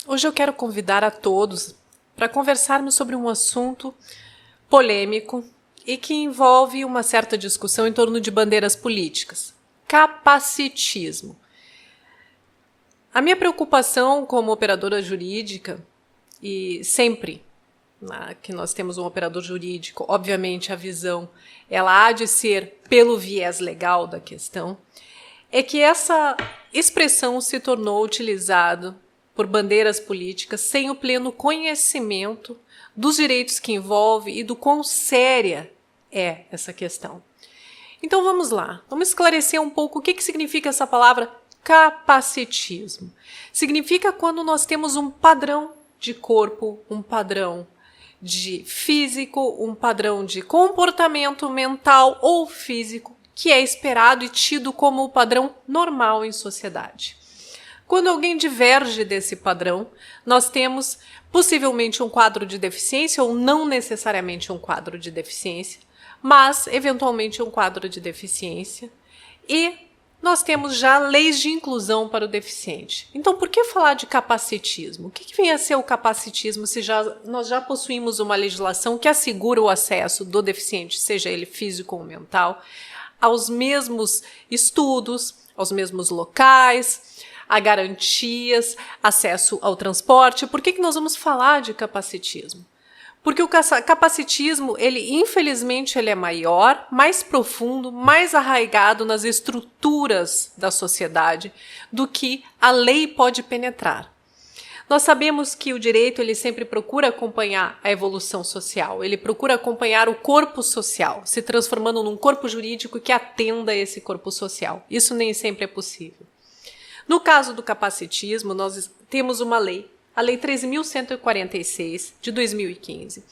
Hoje eu quero convidar a todos para conversarmos sobre um assunto polêmico e que envolve uma certa discussão em torno de bandeiras políticas: capacitismo. A minha preocupação como operadora jurídica, e sempre que nós temos um operador jurídico, obviamente a visão ela há de ser pelo viés legal da questão, é que essa expressão se tornou utilizada por bandeiras políticas sem o pleno conhecimento dos direitos que envolve e do quão séria é essa questão. Então vamos lá, vamos esclarecer um pouco o que significa essa palavra capacitismo. Significa quando nós temos um padrão de corpo, um padrão de físico, um padrão de comportamento mental ou físico que é esperado e tido como o padrão normal em sociedade. Quando alguém diverge desse padrão, nós temos possivelmente um quadro de deficiência ou não necessariamente um quadro de deficiência, mas eventualmente um quadro de deficiência, e nós temos já leis de inclusão para o deficiente. Então, por que falar de capacitismo? O que vem a ser o capacitismo se nós já possuímos uma legislação que assegura o acesso do deficiente, seja ele físico ou mental, aos mesmos estudos, aos mesmos locais, a garantias, acesso ao transporte? Por que nós vamos falar de capacitismo? Porque o capacitismo, infelizmente, ele é maior, mais profundo, mais arraigado nas estruturas da sociedade do que a lei pode penetrar. Nós sabemos que o direito ele sempre procura acompanhar a evolução social, ele procura acompanhar o corpo social, se transformando num corpo jurídico que atenda a esse corpo social. Isso nem sempre é possível. No caso do capacitismo, nós temos uma lei, a Lei 13.146, de 2015,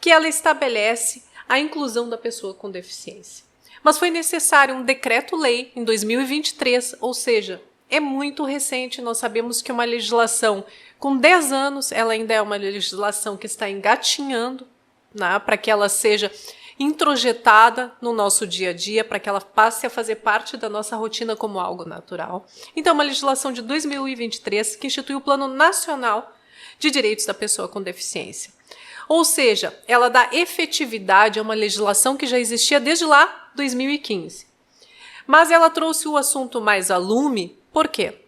que ela estabelece a inclusão da pessoa com deficiência. Mas foi necessário um decreto-lei em 2023, ou seja, é muito recente. Nós sabemos que uma legislação com 10 anos, ela ainda é uma legislação que está engatinhando, né, para que ela seja introjetada no nosso dia a dia, para que ela passe a fazer parte da nossa rotina como algo natural. Então, uma legislação de 2023 que institui o Plano Nacional de Direitos da Pessoa com Deficiência. Ou seja, ela dá efetividade a uma legislação que já existia desde lá, 2015. Mas ela trouxe o assunto mais a lume, por quê?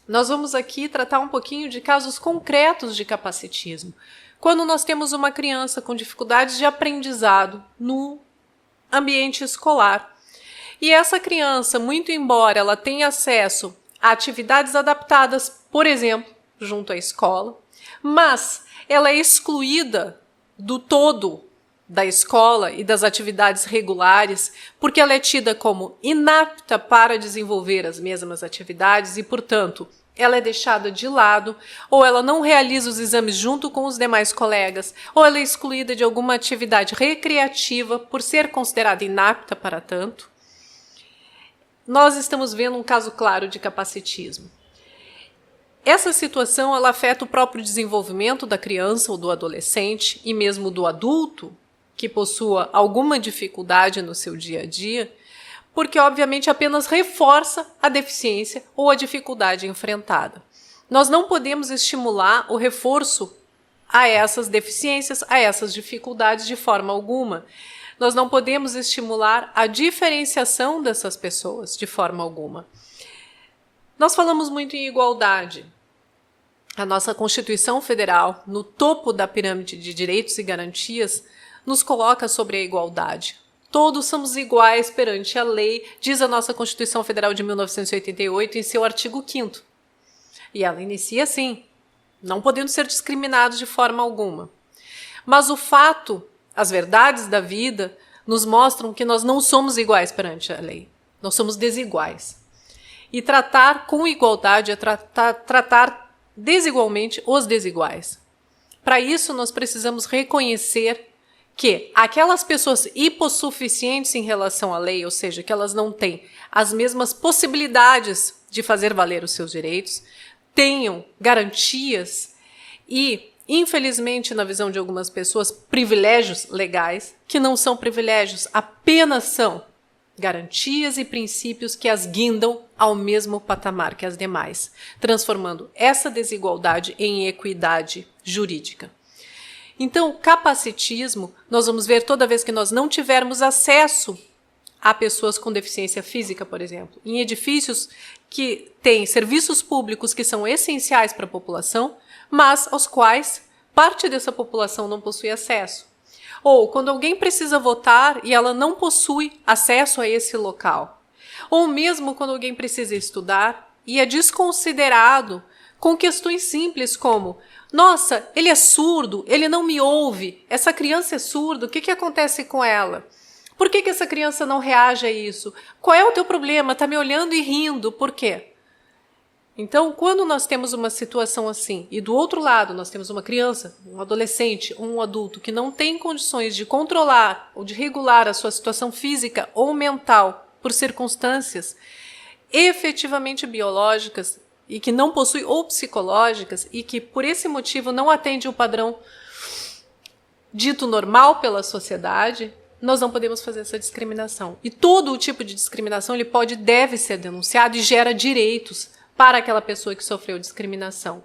Nós vamos aqui tratar um pouquinho de casos concretos de capacitismo. Quando nós temos uma criança com dificuldades de aprendizado no ambiente escolar. E essa criança, muito embora ela tenha acesso a atividades adaptadas, por exemplo, junto à escola, mas ela é excluída do todo da escola e das atividades regulares, porque ela é tida como inapta para desenvolver as mesmas atividades e, portanto, ela é deixada de lado, ou ela não realiza os exames junto com os demais colegas, ou ela é excluída de alguma atividade recreativa por ser considerada inapta para tanto. Nós estamos vendo um caso claro de capacitismo. Essa situação ela afeta o próprio desenvolvimento da criança ou do adolescente e mesmo do adulto que possua alguma dificuldade no seu dia a dia, porque obviamente apenas reforça a deficiência ou a dificuldade enfrentada. Nós não podemos estimular o reforço a essas deficiências, a essas dificuldades de forma alguma. Nós não podemos estimular a diferenciação dessas pessoas de forma alguma. Nós falamos muito em igualdade. A nossa Constituição Federal, no topo da pirâmide de direitos e garantias, nos coloca sobre a igualdade. Todos somos iguais perante a lei, diz a nossa Constituição Federal de 1988 em seu artigo 5º. E ela inicia assim: não podendo ser discriminados de forma alguma. Mas o fato, as verdades da vida, nos mostram que nós não somos iguais perante a lei. Nós somos desiguais. E tratar com igualdade é tratar desigualmente os desiguais. Para isso, nós precisamos reconhecer que aquelas pessoas hipossuficientes em relação à lei, ou seja, que elas não têm as mesmas possibilidades de fazer valer os seus direitos, tenham garantias e, infelizmente, na visão de algumas pessoas, privilégios legais, que não são privilégios, apenas são garantias e princípios que as guindam ao mesmo patamar que as demais, transformando essa desigualdade em equidade jurídica. Então, o capacitismo, nós vamos ver toda vez que nós não tivermos acesso a pessoas com deficiência física, por exemplo, em edifícios que têm serviços públicos que são essenciais para a população, mas aos quais parte dessa população não possui acesso. Ou quando alguém precisa votar e ela não possui acesso a esse local. Ou mesmo quando alguém precisa estudar e é desconsiderado com questões simples como: nossa, ele é surdo, ele não me ouve, essa criança é surda, o que acontece com ela? Por que essa criança não reage a isso? Qual é o teu problema? Está me olhando e rindo, por quê? Então, quando nós temos uma situação assim, e do outro lado nós temos uma criança, um adolescente ou um adulto que não tem condições de controlar ou de regular a sua situação física ou mental por circunstâncias efetivamente biológicas e que não possui ou psicológicas e que por esse motivo não atende o padrão dito normal pela sociedade, nós não podemos fazer essa discriminação. E todo o tipo de discriminação ele pode e deve ser denunciado e gera direitos para aquela pessoa que sofreu discriminação.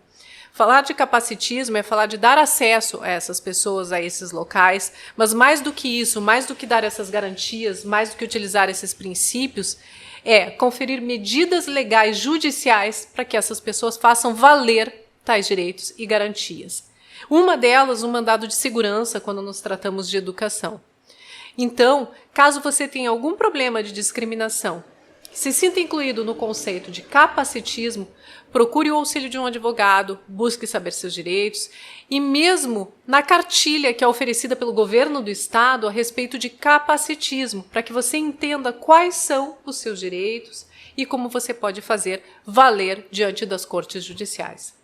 Falar de capacitismo é falar de dar acesso a essas pessoas, a esses locais, mas mais do que isso, mais do que dar essas garantias, mais do que utilizar esses princípios, é conferir medidas legais judiciais para que essas pessoas façam valer tais direitos e garantias. Uma delas, um mandado de segurança quando nos tratamos de educação. Então, caso você tenha algum problema de discriminação, se sinta incluído no conceito de capacitismo, procure o auxílio de um advogado, busque saber seus direitos e mesmo na cartilha que é oferecida pelo governo do estado a respeito de capacitismo, para que você entenda quais são os seus direitos e como você pode fazer valer diante das cortes judiciais.